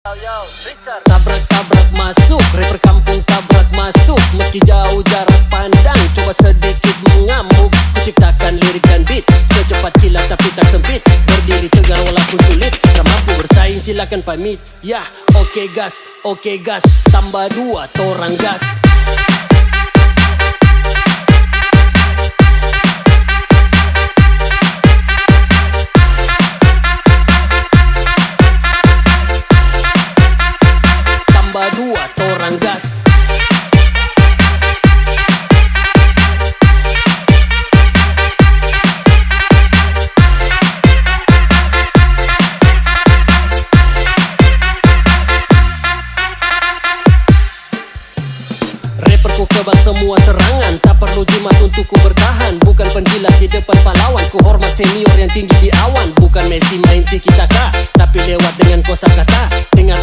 Tabrak-tabrak masuk, rapper kampung tabrak masuk. Meski jauh jarak pandang, coba sedikit mengamuk. Kuciptakan lirik dan beat, secepat kilat tapi tak sempit. Berdiri tegar walaupun sulit, tak mampu bersaing silakan pamit. Yah, oke gas, tambah 2 torang gas. Tambah 2 torang gas. Rapperku kebal semua serangan, tak perlu jimat untuk ku bertahan. Bukan penjilat di depan pahlawan, ku hormat senior yang tinggi di awan. Bukan Messi main tiki taka, tapi lewat dengan kosakata. Dengar